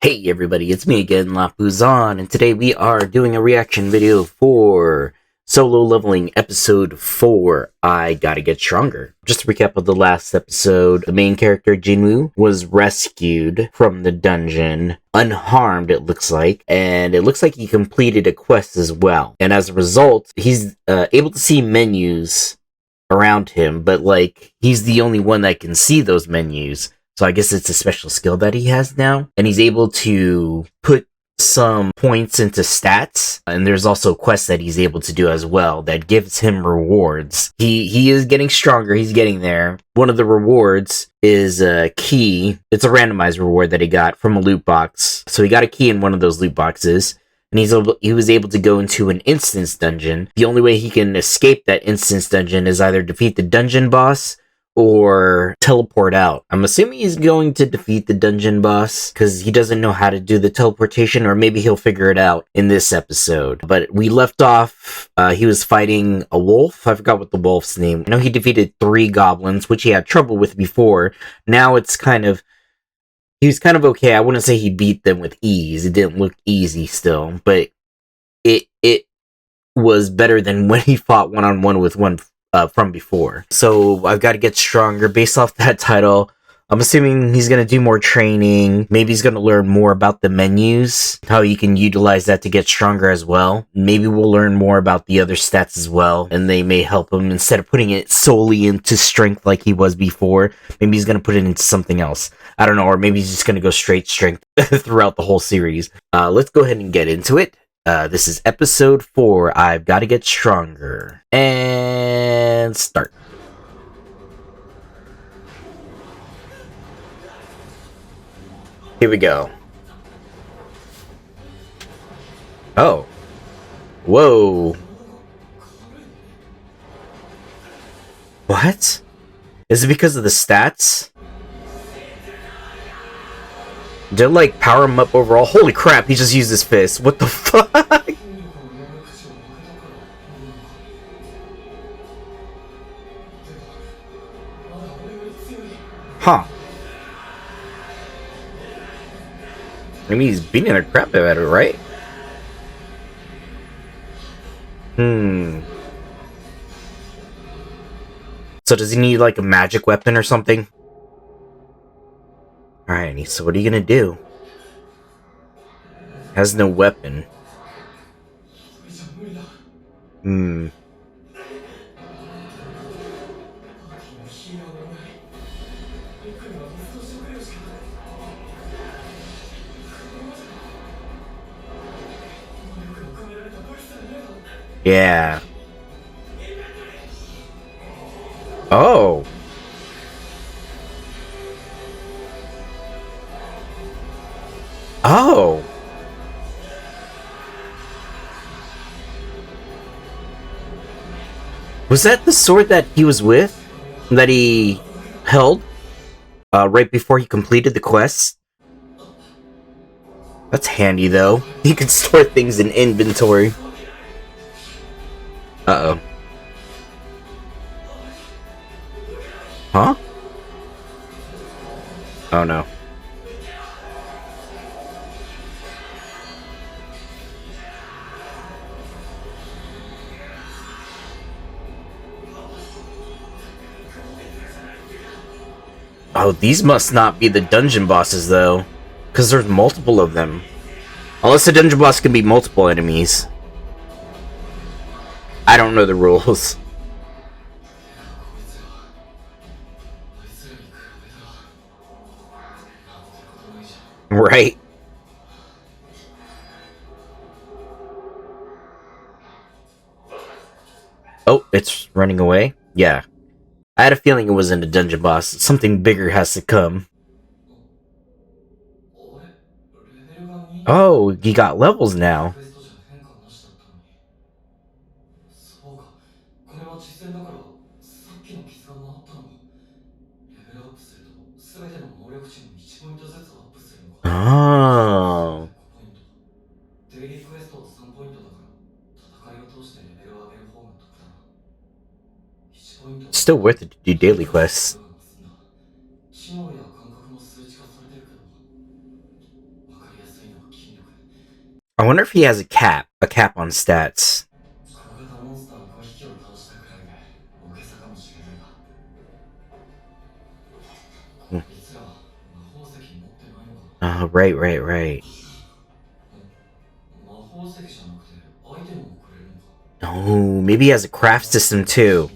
Hey everybody, it's me again, Lapuzon, and today we are doing a reaction video for Solo Leveling Episode 4, I Gotta Get Stronger. Just a recap of the last episode, the main character, Jinwoo, was rescued from the dungeon, unharmed it looks like, and it looks like he completed a quest as well. And as a result, he's able to see menus around him, but he's the only one that can see those menus. So I guess it's a special skill that he has now. And he's able to put some points into stats. And there's also quests that he's able to do as well that gives him rewards. He is getting stronger. He's getting there. One of the rewards is a key. It's a randomized reward that he got from a loot box. So he got a key in one of those loot boxes. And he was able to go into an instance dungeon. The only way he can escape that instance dungeon is either defeat the dungeon boss or teleport out. I'm assuming he's going to defeat the dungeon boss because he doesn't know how to do the teleportation, or maybe he'll figure it out in this episode. But we left off, he was fighting a wolf. I forgot what the wolf's name. I know he defeated 3 goblins, which he had trouble with before. Now it's he was kind of okay. I wouldn't say he beat them with ease. It didn't look easy still, but it was better than when he fought one-on-one with one from before. So I've got to get stronger based off that title. I'm assuming he's going to do more training. Maybe he's going to learn more about the menus, how you can utilize that to get stronger as well. Maybe we'll learn more about the other stats as well, and they may help him instead of putting it solely into strength like he was before. Maybe he's going to put it into something else. I don't know, or maybe he's just going to go straight strength throughout the whole series. Let's go ahead and get into it. This is episode 4, I've Got to Get Stronger. And start. Here we go. Oh. Whoa. What? Is it because of the stats? Did power him up overall? Holy crap, he just used his fist. What the fuck? Huh. I mean, he's beating the crap out of it, right? So does he need a magic weapon or something? Alright, so what are you gonna do? Has no weapon. Yeah. Oh. Oh. Was that the sword that he was with? That he held? Right before he completed the quest? That's handy, though. He could store things in inventory. Uh-oh. Huh? Oh, no. Oh, these must not be the dungeon bosses, though. Because there's multiple of them. Unless the dungeon boss can be multiple enemies. I don't know the rules. Right. Oh, it's running away? Yeah. I had a feeling it wasn't a dungeon boss. Something bigger has to come. Oh, he got levels now. Oh. Still worth it to do daily quests. I wonder if he has a cap on stats. Right. Oh, maybe he has a craft system too.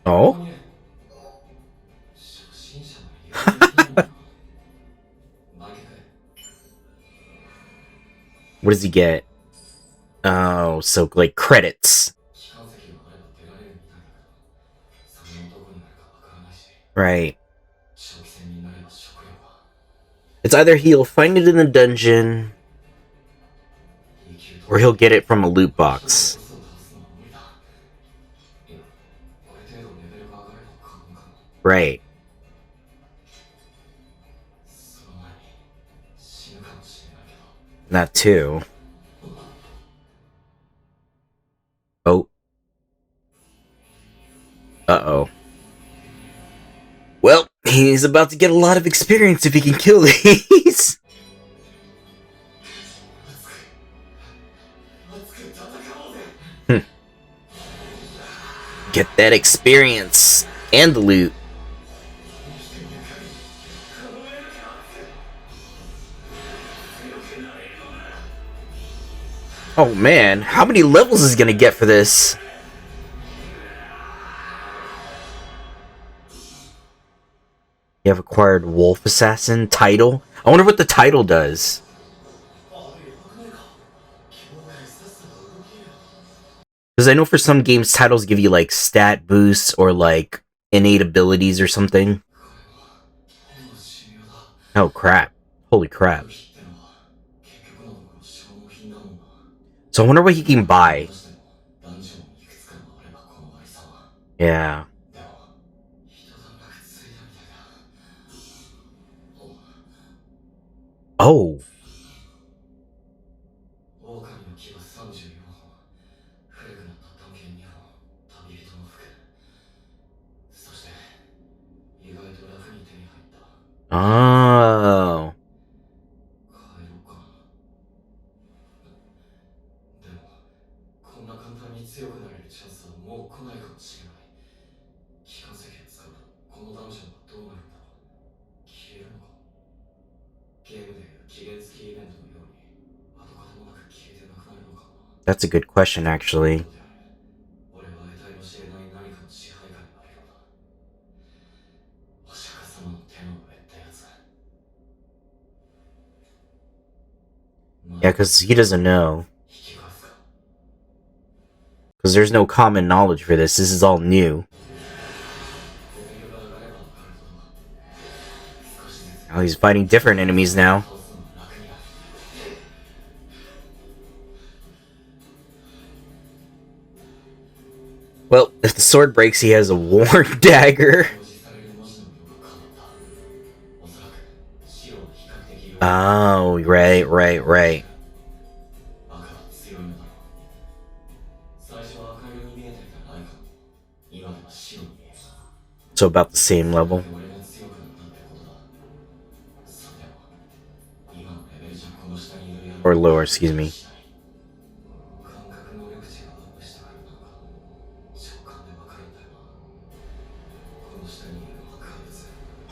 Oh? What does he get? Oh, so like credits. Right. It's either he'll find it in the dungeon, or he'll get it from a loot box. Right. That too. Oh. Uh-oh. Well, he's about to get a lot of experience if he can kill these. Get that experience and the loot. Oh man, how many levels is he gonna get for this? You have acquired Wolf Assassin title. I wonder what the title does. Because I know for some games, titles give you like stat boosts or like innate abilities or something. Oh crap. Holy crap. So I wonder what he can buy. Yeah. Oh. Oh. That's a good question, actually. Yeah, because he doesn't know. Because there's no common knowledge for this. This is all new. Now he's fighting different enemies now. Well, if the sword breaks, he has a worn dagger. Oh, right. So about the same level. Or lower, excuse me.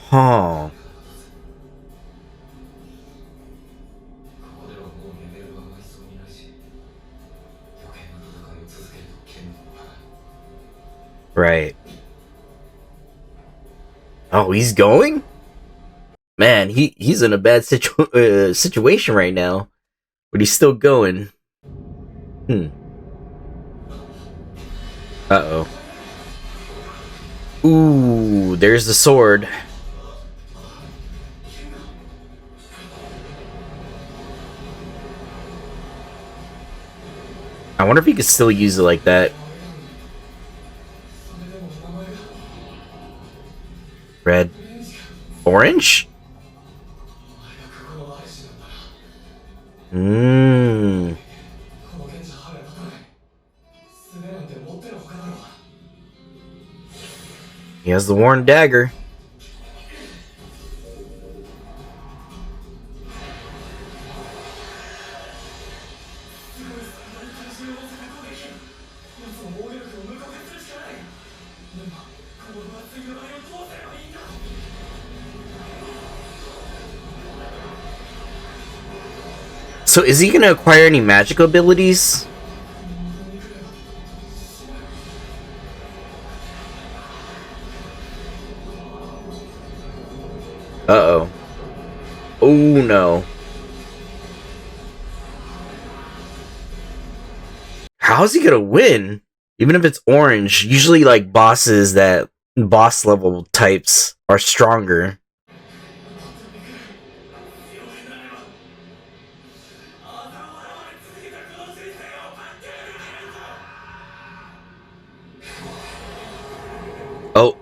Huh. Right. Oh, he's going? Man, he's in a bad situation right now. But he's still going. Uh-oh. Ooh, there's the sword. I wonder if he could still use it like that. Red. Orange? Mmm. He has the worn dagger. So is he gonna acquire any magical abilities? Uh-oh. Oh no. How's he gonna win? Even if it's orange, usually like bosses that boss level types are stronger. Oh.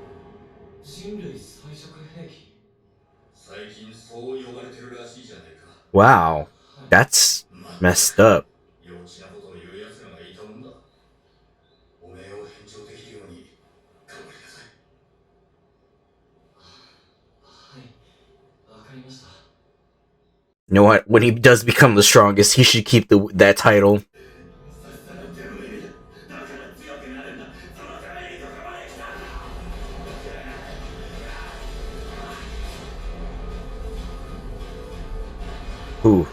Wow. That's messed up. You know what? When he does become the strongest, he should keep that title. Ooh.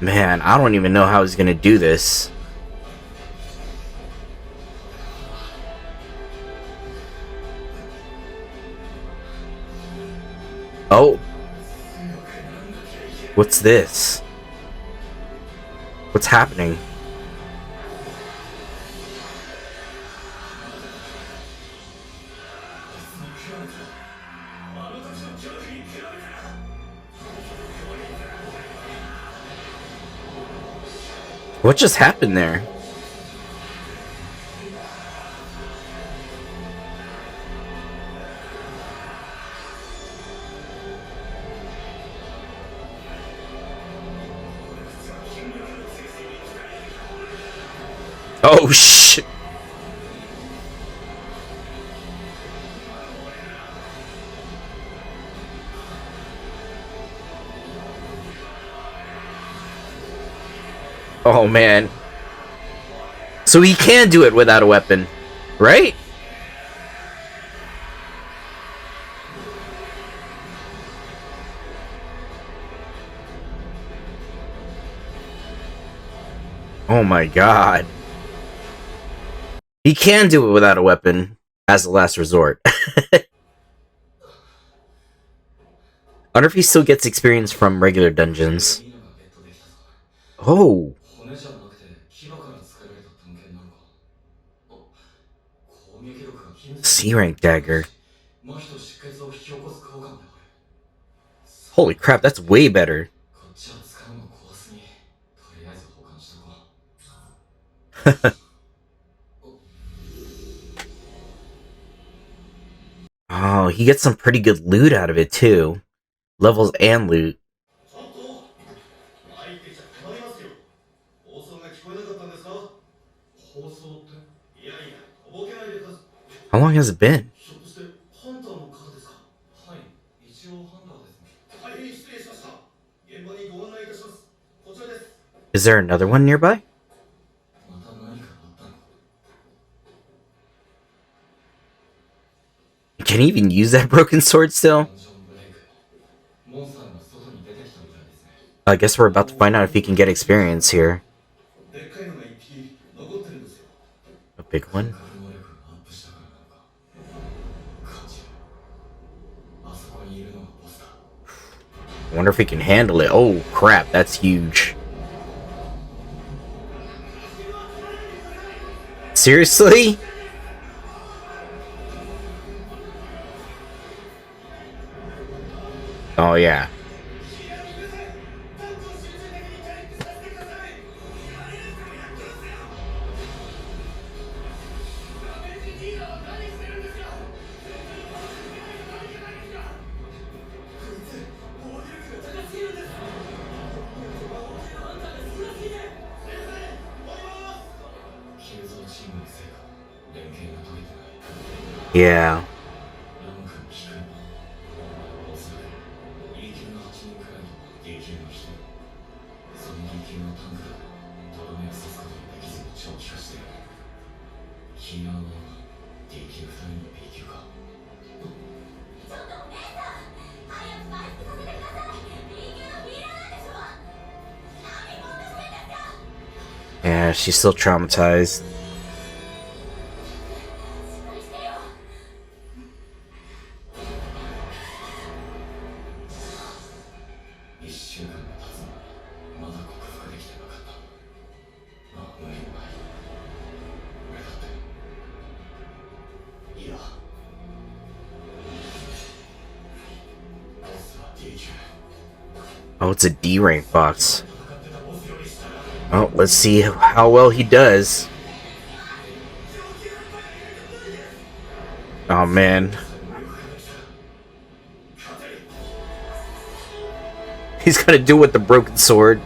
Man, I don't even know how he's gonna do this. Oh. What's this? What's happening? What just happened there? Oh shit. Oh man. So he can do it without a weapon, right? Oh my god. He can do it without a weapon as a last resort. I wonder if he still gets experience from regular dungeons. Oh. C-rank dagger. Holy crap, that's way better. Oh, he gets some pretty good loot out of it too. Levels and loot. How long has it been? Is there another one nearby? Can he even use that broken sword still? I guess we're about to find out if he can get experience here. A big one? I wonder if he can handle it. Oh crap, that's huge. Seriously? Oh yeah. Yeah. Yeah, she's still traumatized. Oh, it's a D rank boss. Oh, let's see how well he does. Oh man. He's gonna do it with the broken sword.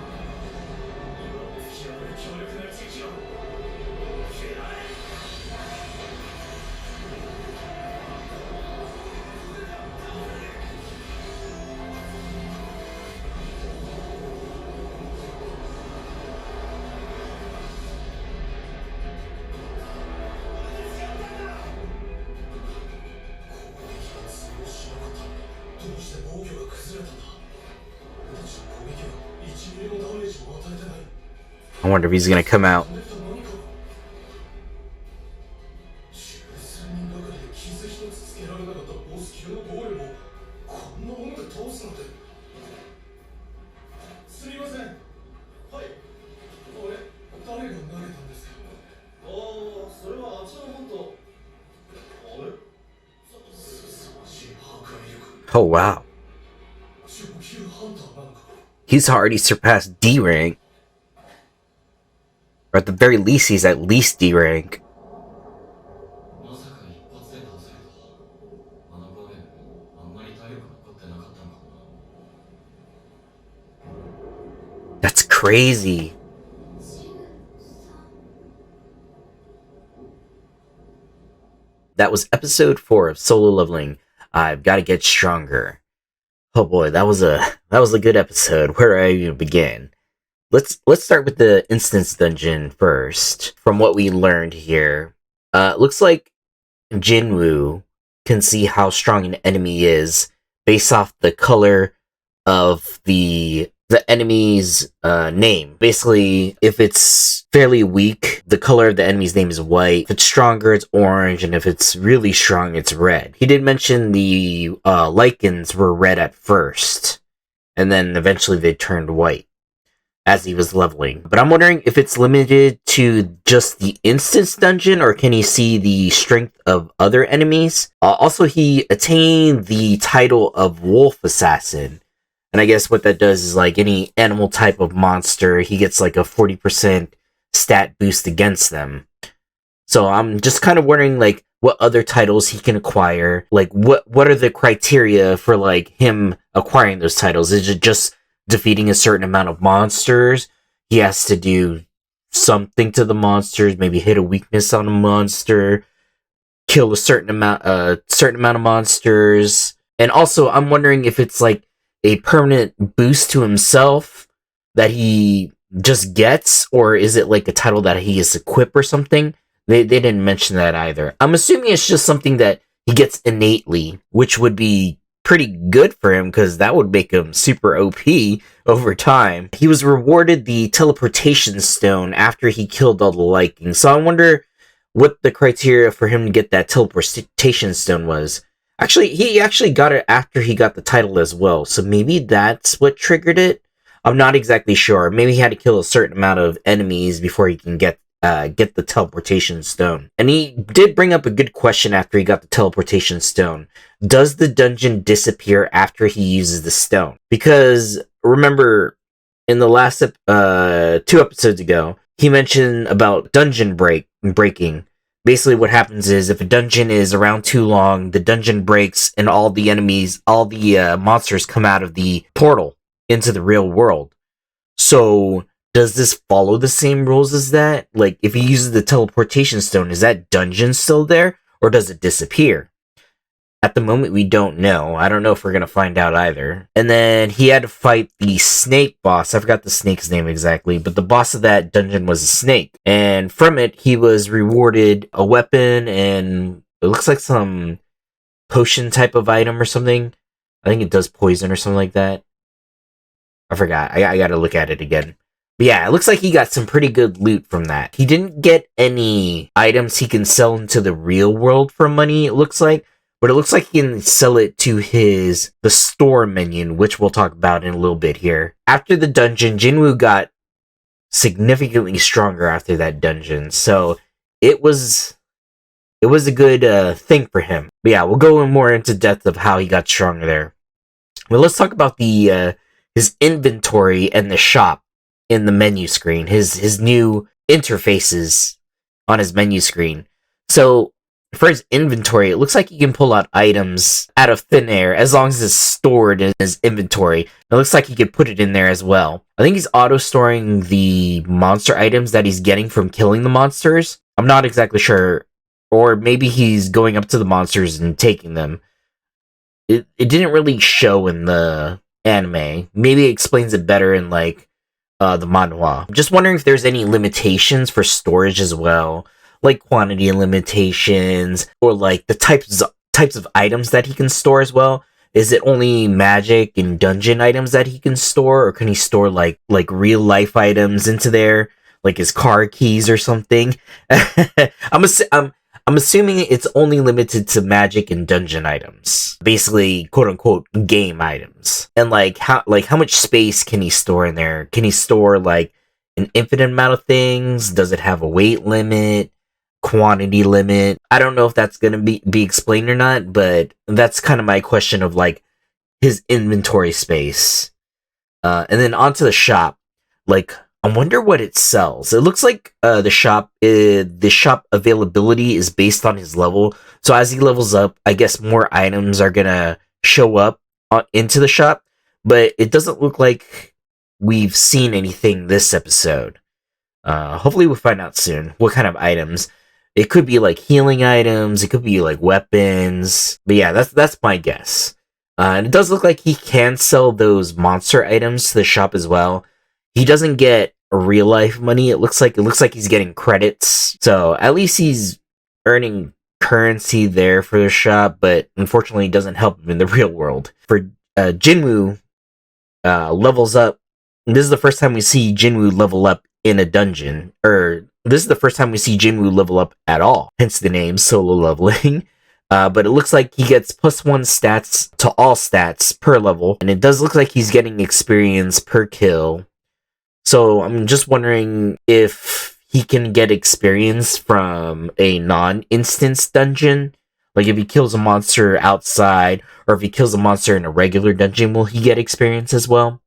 I wonder if he's gonna come out. Oh wow. He's already surpassed D rank. Or at the very least, he's at least D rank. That's crazy. That was episode 4 of Solo Leveling. I've got to get stronger. Oh boy, that was a good episode. Where do I even begin? Let's start with the instance dungeon first. From what we learned here, looks like Jinwoo can see how strong an enemy is based off the color of the enemy's name. Basically, if it's fairly weak, the color of the enemy's name is white. If it's stronger, it's orange, and if it's really strong, it's red. He did mention the lichens were red at first, and then eventually they turned white as he was leveling. But I'm wondering if it's limited to just the instance dungeon, or can he see the strength of other enemies? Also, he attained the title of Wolf Assassin. And I guess what that does is, like, any animal type of monster, he gets like a 40% stat boost against them. So I'm just kind of wondering, like, what other titles he can acquire. Like, what are the criteria for, like, him acquiring those titles? Is it just defeating a certain amount of monsters? He has to do something to the monsters, maybe hit a weakness on a monster, kill a certain amount of monsters. And also, I'm wondering if it's like a permanent boost to himself that he just gets, or is it like a title that he is equipped or something? They didn't mention that either. I'm assuming it's just something that he gets innately, which would be pretty good for him, because that would make him super OP over time. He was rewarded the teleportation stone after he killed all the Lycans, so I wonder what the criteria for him to get that teleportation stone was. Actually, he actually got it after he got the title as well, so maybe that's what triggered it? I'm not exactly sure. Maybe he had to kill a certain amount of enemies before he can get the teleportation stone. And he did bring up a good question after he got the teleportation stone. Does the dungeon disappear after he uses the stone? Because remember, in the last 2 episodes ago, he mentioned about dungeon breaking. Basically, what happens is, if a dungeon is around too long, the dungeon breaks and all the monsters come out of the portal into the real world. So, does this follow the same rules as that? Like, if he uses the teleportation stone, is that dungeon still there? or does it disappear? At the moment, we don't know. I don't know if we're going to find out either. And then he had to fight the snake boss. I forgot the snake's name exactly, but the boss of that dungeon was a snake. And from it, he was rewarded a weapon and it looks like some potion type of item or something. I think it does poison or something like that. I forgot. I got to look at it again. But yeah, it looks like he got some pretty good loot from that. He didn't get any items he can sell into the real world for money, it looks like. But it looks like he can sell it to the store menu, which we'll talk about in a little bit here. After the dungeon, Jinwoo got significantly stronger after that dungeon. So it was a good thing for him. But yeah, we'll go in more into depth of how he got stronger there. Well, let's talk about his inventory and the shop in the menu screen. His new interfaces on his menu screen. So for his inventory, it looks like he can pull out items out of thin air as long as it's stored in his inventory. It looks like he could put it in there as well. I think he's auto-storing the monster items that he's getting from killing the monsters. I'm not exactly sure. Or maybe he's going up to the monsters and taking them. It didn't really show in the anime. Maybe it explains it better in the manhwa. I'm just wondering if there's any limitations for storage as well. Like quantity limitations, or like the types of items that he can store as well. Is it only magic and dungeon items that he can store, or can he store like real life items into there, like his car keys or something? I'm assuming it's only limited to magic and dungeon items, basically quote unquote game items. And how much space can he store in there? Can he store like an infinite amount of things? Does it have a weight limit? Quantity limit? I don't know if that's gonna be explained or not, but that's kind of my question of like his inventory space. And then onto the shop. I wonder what it sells. It looks like the shop availability is based on his level. So as he levels up, I guess more items are gonna show up into the shop. But it doesn't look like we've seen anything this episode. Hopefully we'll find out soon what kind of items. It could be like healing items, it could be like weapons. But yeah, that's my guess. And it does look like he can sell those monster items to the shop as well. He doesn't get real life money. It looks like he's getting credits. So at least he's earning currency there for the shop, but unfortunately it doesn't help him in the real world. For Jinwoo levels up. This is the first time we see Jinwoo level up in a dungeon, or this is the first time we see Jinwoo level up at all, hence the name solo leveling. But it looks like he gets +1 stats to all stats per level, and it does look like he's getting experience per kill. So I'm just wondering if he can get experience from a non-instance dungeon. Like if he kills a monster outside, or if he kills a monster in a regular dungeon, will he get experience as well?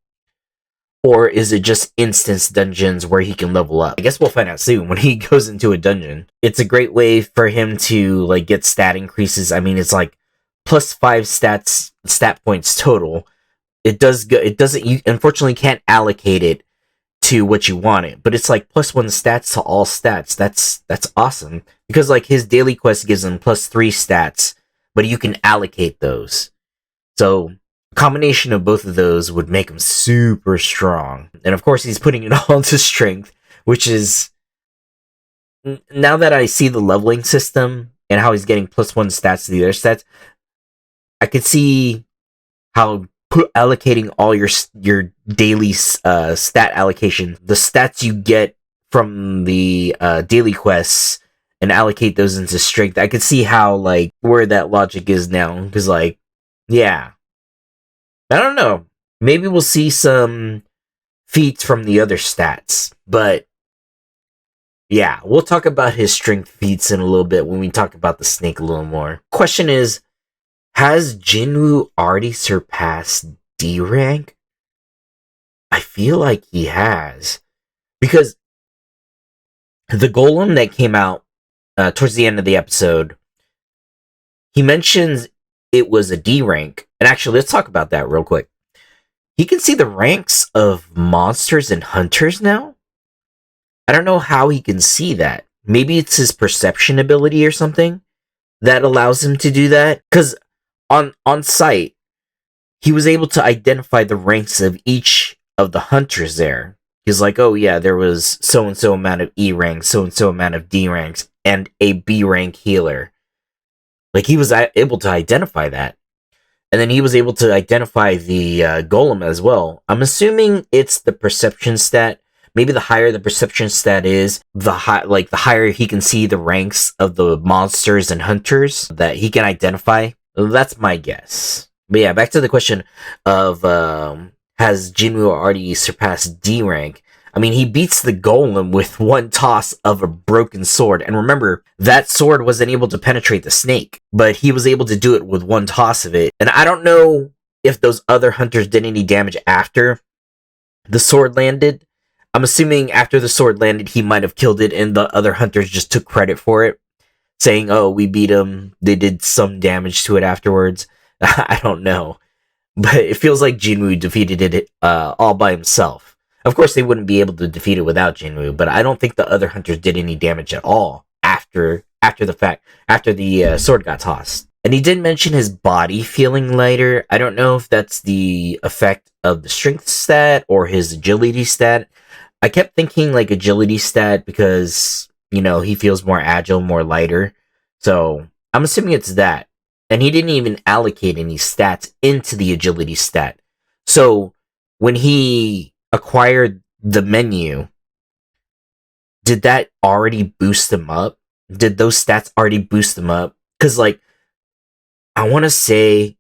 Or is it just instance dungeons where he can level up? I guess we'll find out soon when he goes into a dungeon. It's a great way for him to get stat increases. I mean, it's like +5 stat points total. You unfortunately can't allocate it to what you want it, but it's like +1 stats to all stats. That's awesome, because his daily quest gives him +3 stats, but you can allocate those. So combination of both of those would make him super strong. And of course he's putting it all into strength, which is, now that I see the leveling system and how he's getting +1 stats to the other stats, I could see how allocating all your daily stat allocation, the stats you get from the daily quests, and allocate those into strength. I could see how where that logic is now, because yeah, I don't know. Maybe we'll see some feats from the other stats. But yeah, we'll talk about his strength feats in a little bit when we talk about the snake a little more. Question is, has Jinwoo already surpassed D rank? I feel like he has. Because the golem that came out towards the end of the episode, he mentions it was a D rank. And actually, let's talk about that real quick. He can see the ranks of monsters and hunters now? I don't know how he can see that. Maybe it's his perception ability or something? that allows him to do that. Because on site, he was able to identify the ranks of each of the hunters there. He's like, oh yeah, there was so and so amount of E ranks, so and so amount of D ranks, and a B rank healer. Like, he was able to identify that. And then he was able to identify the golem as well. I'm assuming it's the perception stat. Maybe the higher the perception stat is, the higher he can see the ranks of the monsters and hunters that he can identify. That's my guess. But yeah, back to the question of has Jinwoo already surpassed D rank? I mean, he beats the golem with one toss of a broken sword. And remember, that sword wasn't able to penetrate the snake, but he was able to do it with one toss of it. And I don't know if those other hunters did any damage after the sword landed. I'm assuming after the sword landed, he might have killed it, and the other hunters just took credit for it, saying, oh, we beat him. They did some damage to it afterwards. I don't know. But it feels like Jinwoo defeated it all by himself. Of course, they wouldn't be able to defeat it without Jinwoo, but I don't think the other hunters did any damage at all after the sword got tossed. And he did mention his body feeling lighter. I don't know if that's the effect of the strength stat or his agility stat. I kept thinking like agility stat because, you know, he feels more agile, more lighter. So I'm assuming it's that. And he didn't even allocate any stats into the agility stat. So when he acquired the menu, did that already boost him up? Did those stats already boost him up? Because, like, I want to say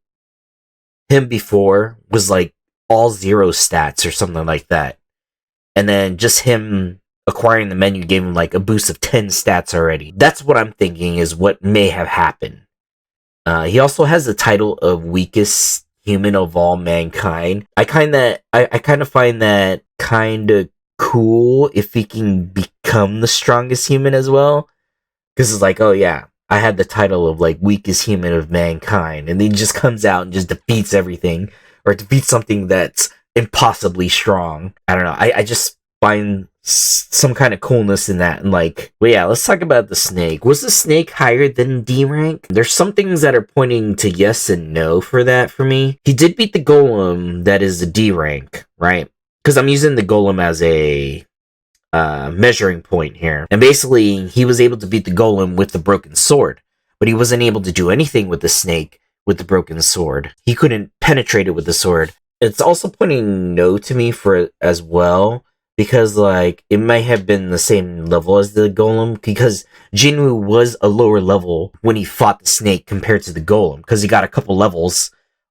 him before was like all 0 stats or something like that. And then just him acquiring the menu gave him like a boost of 10 stats already. That's what I'm thinking is what may have happened. He also has the title of weakest human of all mankind. I kind of find that kind of cool if he can become the strongest human as well. Because it's like, oh yeah, I had the title of like weakest human of mankind, and then he just comes out and just defeats everything, or defeats something that's impossibly strong. I don't know. I just find some kind of coolness in that. And like, well, yeah, let's talk about the snake. Was the snake higher than D rank? There's some things that are pointing to yes and no for that for me. He did beat the golem that is the D rank, right? Because I'm using the golem as a measuring point here. And basically, he was able to beat the golem with the broken sword, but he wasn't able to do anything with the snake with the broken sword. He couldn't penetrate it with the sword. It's also pointing no to me for as well, because like it might have been the same level as the golem, because Jinwoo was a lower level when he fought the snake compared to the golem, because he got a couple levels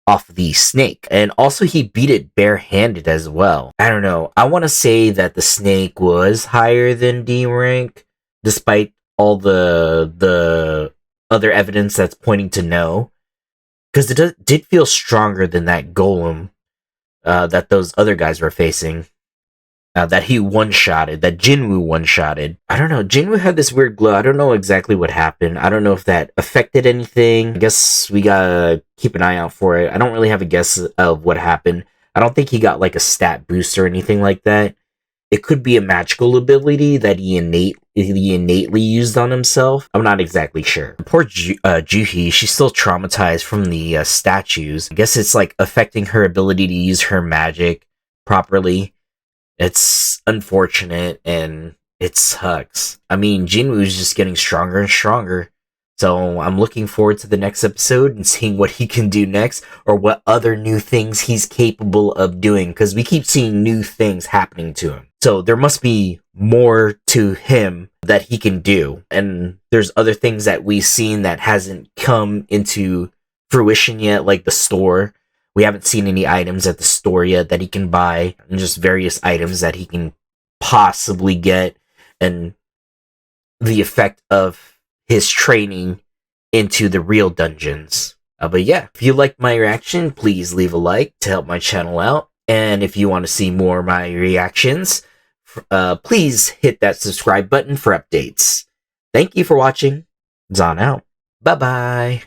off the snake. And also he beat it barehanded as well. I don't know. I want to say that the snake was higher than D rank, despite all the other evidence that's pointing to no. Because it did feel stronger than that golem that those other guys were facing. That he one-shotted, that Jinwoo one-shotted. I don't know, Jinwoo had this weird glow. I don't know exactly what happened. I don't know if that affected anything. I guess we gotta keep an eye out for it. I don't really have a guess of what happened. I don't think he got like a stat boost or anything like that. It could be a magical ability that he innately used on himself. I'm not exactly sure. Poor Juhi, she's still traumatized from the statues. I guess it's like affecting her ability to use her magic properly. It's unfortunate, and it sucks. I mean, Jinwoo's just getting stronger and stronger. So I'm looking forward to the next episode and seeing what he can do next, or what other new things he's capable of doing, because we keep seeing new things happening to him. So there must be more to him that he can do. And there's other things that we've seen that hasn't come into fruition yet, like the store. We haven't seen any items at the store yet that he can buy, and just various items that he can possibly get, and the effect of his training into the real dungeons. But yeah, if you liked my reaction, please leave a like to help my channel out. And if you want to see more of my reactions, please hit that subscribe button for updates. Thank you for watching. Zon out. Bye-bye.